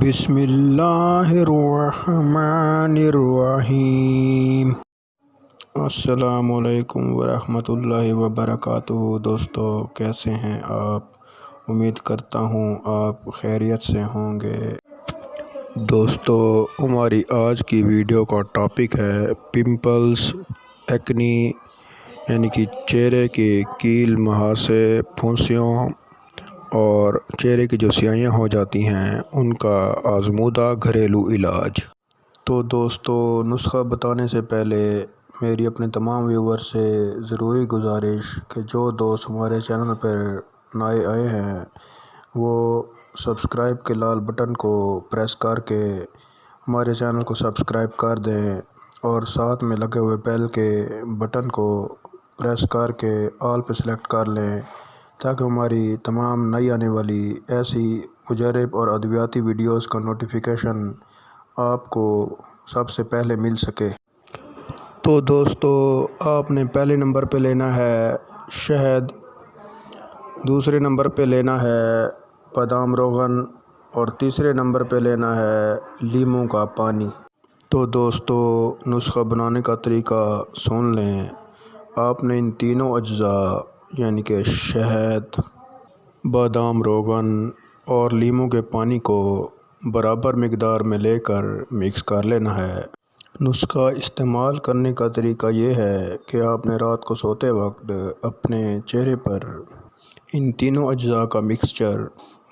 بسم اللہ الرحمن الرحیم۔ السلام علیکم ورحمۃ اللہ وبرکاتہ۔ دوستو کیسے ہیں آپ؟ امید کرتا ہوں آپ خیریت سے ہوں گے۔ دوستو ہماری آج کی ویڈیو کا ٹاپک ہے پمپلز، ایکنی یعنی کہ چہرے کی کیل، مہاسے، پھنسیوں اور چہرے کی جو سیاہیاں ہو جاتی ہیں ان کا آزمودہ گھریلو علاج۔ تو دوستو نسخہ بتانے سے پہلے میری اپنے تمام ویور سے ضروری گزارش کہ جو دوست ہمارے چینل پر نئے آئے ہیں وہ سبسکرائب کے لال بٹن کو پریس کر کے ہمارے چینل کو سبسکرائب کر دیں اور ساتھ میں لگے ہوئے بیل کے بٹن کو پریس کر کے آل پہ سلیکٹ کر لیں تاکہ ہماری تمام نئی آنے والی ایسی مجرب اور ادویاتی ویڈیوز کا نوٹیفیکیشن آپ کو سب سے پہلے مل سکے۔ تو دوستو آپ نے پہلے نمبر پہ لینا ہے شہد، دوسرے نمبر پہ لینا ہے بادام روغن اور تیسرے نمبر پہ لینا ہے لیموں کا پانی۔ تو دوستو نسخہ بنانے کا طریقہ سن لیں۔ آپ نے ان تینوں اجزاء یعنی کہ شہد، بادام روغن اور لیموں کے پانی کو برابر مقدار میں لے کر مکس کر لینا ہے۔ نسخہ استعمال کرنے کا طریقہ یہ ہے کہ آپ نے رات کو سوتے وقت اپنے چہرے پر ان تینوں اجزاء کا مکسچر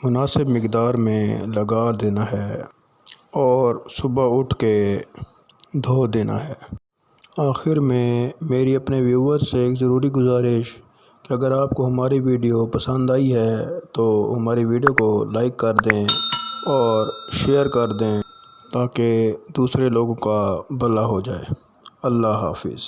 مناسب مقدار میں لگا دینا ہے اور صبح اٹھ کے دھو دینا ہے۔ آخر میں میری اپنے ویور سے ایک ضروری گزارش کہ اگر آپ کو ہماری ویڈیو پسند آئی ہے تو ہماری ویڈیو کو لائک کر دیں اور شیئر کر دیں تاکہ دوسرے لوگوں کا بھلا ہو جائے۔ اللہ حافظ۔